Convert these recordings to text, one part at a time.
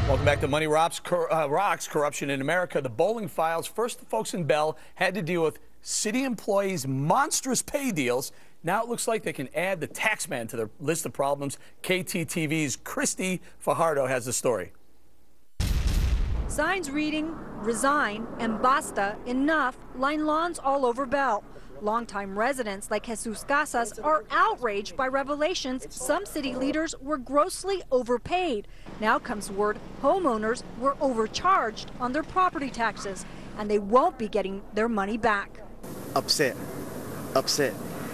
Welcome back to Money Rocks Corruption in America. The bowling files. First, the folks in Bell had to deal with city employees' monstrous pay deals. Now it looks like they can add the tax man to their list of problems. KTTV's Christy Fajardo has the story. Signs reading, resign, and basta, enough, line lawns all over Bell. Longtime residents like Jesus Casas are outraged by revelations some city leaders were grossly overpaid. Now comes word homeowners were overcharged on their property taxes, and they won't be getting their money back. Upset.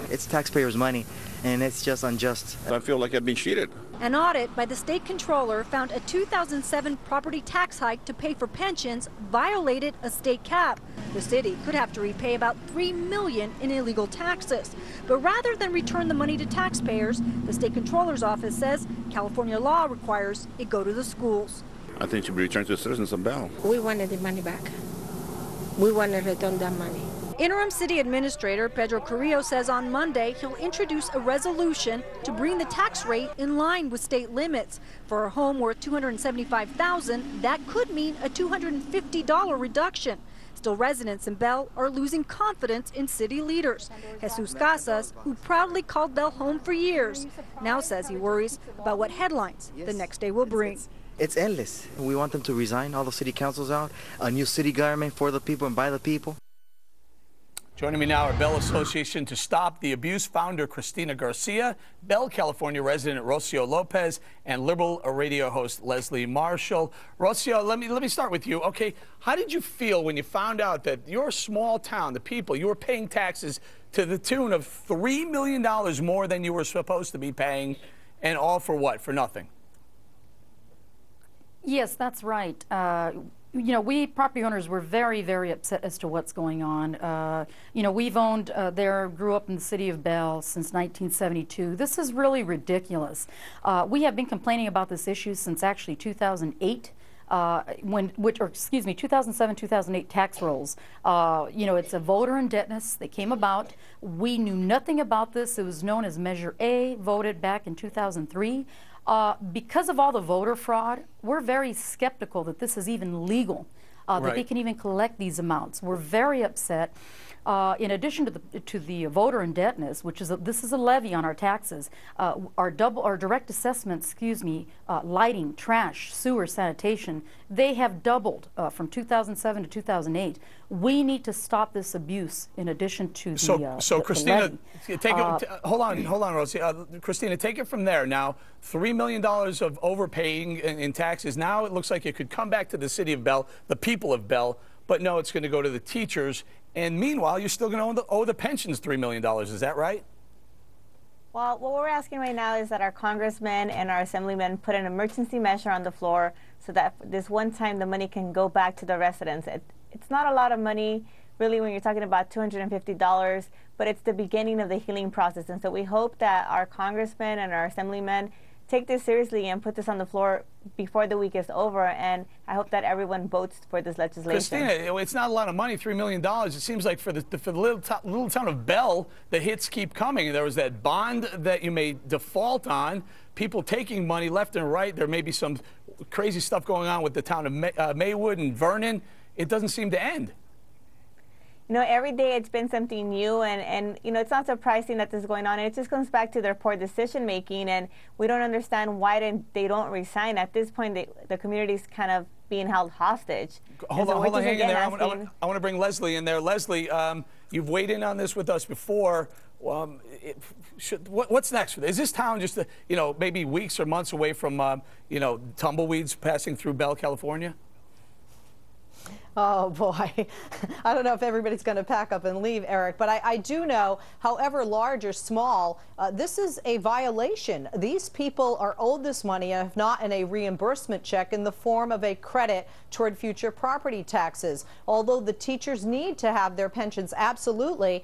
It's taxpayers' money, and it's just unjust. I feel like I've been cheated. An audit by the state controller found a 2007 property tax hike to pay for pensions violated a state cap. The city could have to repay about $3 million in illegal taxes. But rather than return the money to taxpayers, the state controller's office says California law requires it go to the schools. I think it should be returned to the citizens of Bell. We wanted the money back. We want to return that money. Interim City Administrator Pedro Carrillo says on Monday he'll introduce a resolution to bring the tax rate in line with state limits. For a home worth $275,000, that could mean a $250 reduction. Still, residents in Bell are losing confidence in city leaders. Jesus Casas, who proudly called Bell home for years, now says he worries about what headlines the next day will bring. It's endless. We want them to resign, all the city councils out, a new city government for the people and by the people. Joining me now, our Bell Association to Stop the Abuse founder Cristina Garcia, Bell, California resident Rocio Lopez, and Liberal radio host Leslie Marshall. Rocio, let me start with you. Okay, how did you feel when you found out that your small town, the people, you were paying taxes to the tune of $3 million more than you were supposed to be paying, and all for what? For nothing? Yes, that's right. You know, we property owners were very, very upset as to what's going on. You know, we've owned grew up in the city of Bell since 1972. This is really ridiculous. We have been complaining about this issue since actually 2008. 2007, 2008 tax rolls. You know, it's a voter indebtedness that came about. We knew nothing about this. It was known as Measure A, voted back in 2003. Because of all the voter fraud, we're very skeptical that this is even legal, that they can even collect these amounts. We're very upset. In addition to the voter indebtedness, which is this is a levy on our taxes, our direct assessments, lighting, trash, sewer, sanitation, they have doubled from 2007 to 2008. We need to stop this abuse. In addition to so Cristina, hold on, Rosie. Cristina, take it from there. Now, $3 million of overpaying in taxes. Now it looks like it could come back to the city of Bell, the people of Bell. But no, it's going to go to the teachers. And meanwhile, you're still going to owe the pensions $3 million. Is that right? Well, what we're asking right now is that our congressmen and our assemblymen put an emergency measure on the floor so that this one time the money can go back to the residents. It's not a lot of money, really, when you're talking about $250, but it's the beginning of the healing process. And so we hope that our congressmen and our assemblymen take this seriously and put this on the floor before the week is over, and I hope that everyone votes for this legislation. Cristina, it's not a lot of money, $3 million. It seems like for the little town of Bell, the hits keep coming. There was that bond that you may default on, people taking money left and right. There may be some crazy stuff going on with the town of Maywood and Vernon. It doesn't seem to end. You know, every day it's been something new, and you know, it's not surprising that this is going on. It just comes back to their poor decision making, and we don't understand why they don't resign. At this point, the community's kind of being held hostage. Hold on, hang in there. I want to bring Leslie in there. Leslie, you've weighed in on this with us before. What's next? Is this town just, you know, maybe weeks or months away from, you know, tumbleweeds passing through Bell, California? Oh, boy. I don't know if everybody's going to pack up and leave, Eric, but I do know, however large or small, this is a violation. These people are owed this money, if not in a reimbursement check, in the form of a credit toward future property taxes. Although the teachers need to have their pensions, absolutely,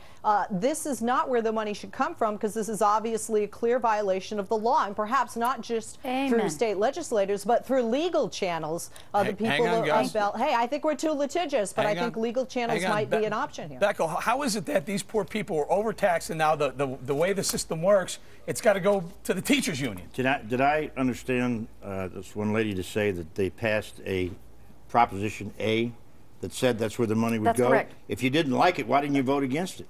this is not where the money should come from, because this is obviously a clear violation of the law, and perhaps not just through state legislators, but through legal channels. The people of Bell. Hey, I think we're too litigious, but I think legal channels might be an option here. Beckel, how is it that these poor people are overtaxed, and now the way the system works, it's got to go to the teachers' union? Did I understand this one lady to say that they passed a Proposition A that said that's where the money would go? That's correct. If you didn't like it, why didn't you vote against it?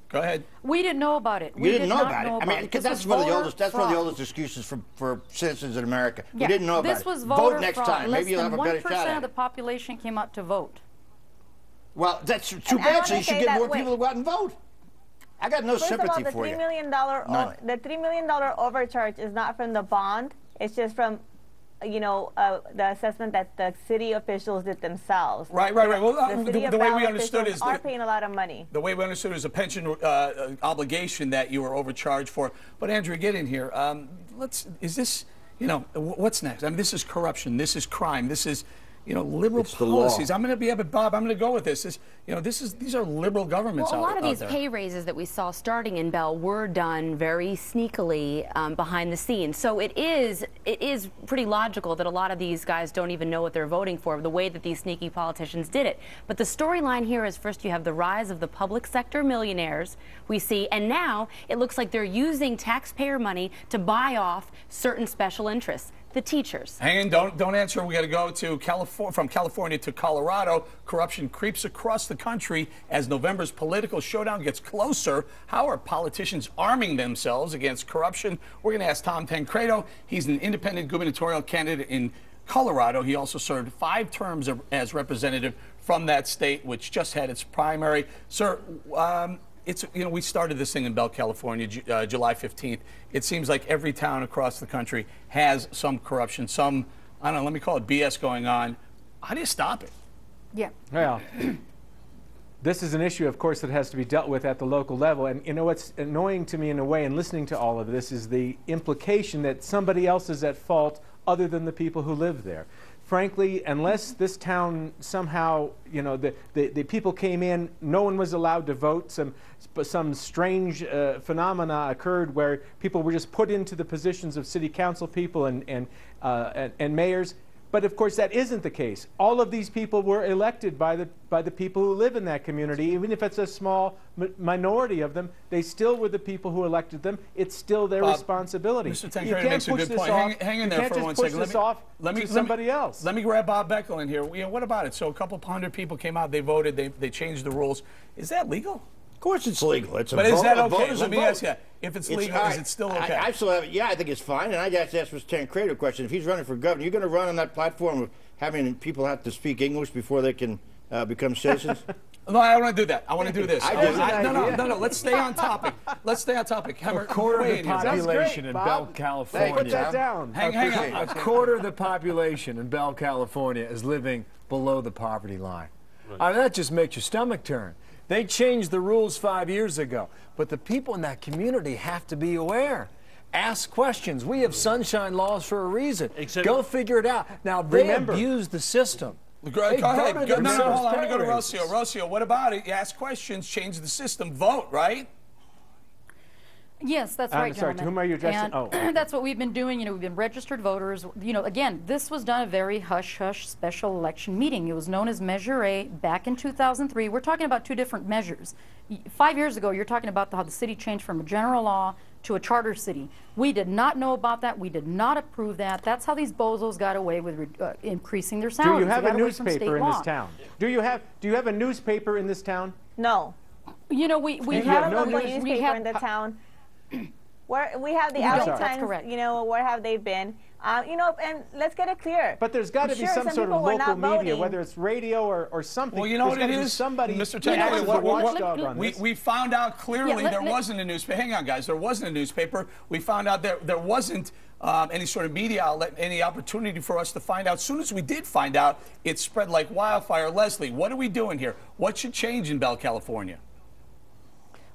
Go ahead. We didn't know about it. You didn't know about it. I mean, because that's one of the oldest. That's one of the oldest excuses for citizens in America. Yeah, We didn't know about it. This was Vote next fraud. time. Maybe you'll have a better shot Less than 1% at of the it. population came out to vote. Well, that's too bad. So you should get more people to go out and vote. I got no sympathy for you. The $3 million overcharge is not from the bond. It's just from, you know, the assessment that the city officials did themselves. Right. Well, the way we understood is are paying a lot of money. The way we understood is a pension obligation that you were overcharged for. But Andrew, get in here. Is this, you know, what's next? I mean, this is corruption. This is crime. This is, you know, liberal policies. I'm going to Bob, I'm going to go with this. You know, these are liberal governments out there. Well, a lot of these pay raises that we saw starting in Bell were done very sneakily behind the scenes. So it is pretty logical that a lot of these guys don't even know what they're voting for, the way that these sneaky politicians did it. But the storyline here is, first you have the rise of the public sector millionaires we see, and now it looks like they're using taxpayer money to buy off certain special interests. The teachers. Hang on, don't answer. We got to go to from California to Colorado. Corruption creeps across the country as November's political showdown gets closer. How are politicians arming themselves against corruption? We're going to ask Tom Tancredo. He's an independent gubernatorial candidate in Colorado. He also served 5 terms as representative from that state, which just had its primary. Sir, you know, we started this thing in Bell, California, July 15th. It seems like every town across the country has some corruption, some, I don't know, let me call it BS going on. How do you stop it? Yeah. Well, this is an issue, of course, that has to be dealt with at the local level. And you know what's annoying to me in a way in listening to all of this is the implication that somebody else is at fault other than the people who live there. Frankly, unless this town somehow, you know, the people came in, no one was allowed to vote, some strange phenomena occurred where people were just put into the positions of city council people and mayors. But of course, that isn't the case. All of these people were elected by the people who live in that community. Even if it's a small minority of them, they still were the people who elected them. It's still their responsibility. Mr. Tancredo makes a good point. Hang in there for 1 second. Let me somebody else. Let me grab Bob Beckel in here. You know, what about it? So a couple hundred people came out. They voted. They changed the rules. Is that legal? Of course it's legal. It's a but vote, is that a vote okay? is Let a me vote. ask you, if it's legal, is it still okay? I still have it. Yeah, I think it's fine. And I'd have to ask Mr. Tancredo a question. If he's running for governor, you're going to run on that platform of having people have to speak English before they can become citizens? No, I want to do that. I want to do this. No. Let's stay on topic. Let's stay on topic. A quarter of the population in Bell, California. Put that down. Hang on. A quarter of the population in Bell, California is living below the poverty line. Right. I mean, that just makes your stomach turn. They changed the rules 5 years ago, but the people in that community have to be aware. Ask questions. We have sunshine laws for a reason. Go figure it out. Now, they abuse the system. Go ahead. Hold on. I'm going to go to Rocio. Rocio, what about it? You ask questions, change the system, vote, right? Yes, that's right, I'm sorry, gentlemen. to whom are you addressing? And that's what we've been doing. You know, we've been registered voters. You know, again, this was done a very hush-hush special election meeting. It was known as Measure A back in 2003. We're talking about 2 different measures. 5 years ago, you're talking about how the city changed from a general law to a charter city. We did not know about that. We did not approve that. That's how these bozos got away with increasing their salaries. Do you have a newspaper in this town? Do you have a newspaper in this town? No. You know, we have a local newspaper in the town. We have the LA Times, you know, where have they been? You know, and let's get it clear. But there's got to be some sort of local media, whether it's radio or something. Well, you know what it is? Somebody, Mr. Tancredo, we found out clearly there wasn't a newspaper. Hang on, guys. There wasn't a newspaper. We found out there wasn't any sort of media outlet, any opportunity for us to find out. As soon as we did find out, it spread like wildfire. Leslie, what are we doing here? What should change in Bell, California?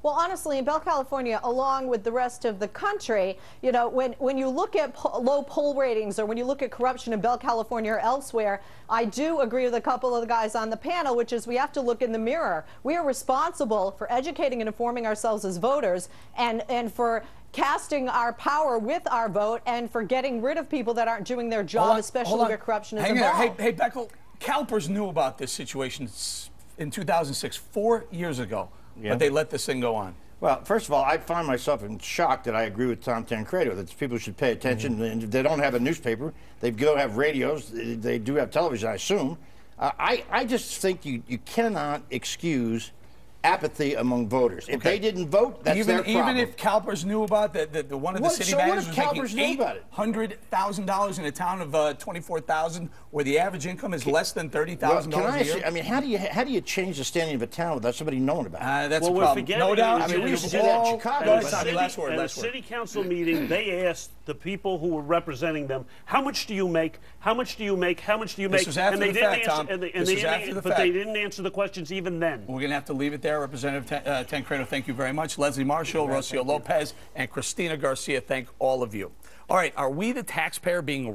Well, honestly, in Bell, California, along with the rest of the country, you know, when you look at low poll ratings or when you look at corruption in Bell, California or elsewhere, I do agree with a couple of the guys on the panel, which is we have to look in the mirror. We are responsible for educating and informing ourselves as voters and for casting our power with our vote and for getting rid of people that aren't doing their job, especially where corruption is involved. Hey, Beckel. CalPERS knew about this situation in 2006, 4 years ago, Yeah. but they let this thing go on. Well, first of all, I find myself in shock that I agree with Tom Tancredo that people should pay attention. And if they don't have a newspaper, they go have radios. They do have television, I assume. I just think you cannot excuse apathy among voters. If they didn't vote, that's their problem. Even if CalPERS knew about that, one of the city managers was making $800,000 in a town of 24,000, where the average income is less than $30,000 a year. I mean, how do you change the standing of a town without somebody knowing about it? That's a problem. No doubt. I mean, we did that in Chicago. Last word. At a city council meeting, they asked the people who were representing them, "How much do you make? How much do you make? How much do you make?" This was after the fact, Tom. But they didn't answer the questions even then. We're going to have to leave it there. Representative Tancredo, thank you very much. Leslie Marshall, Rocio Lopez, and Cristina Garcia, thank all of you. All right, are we the taxpayer being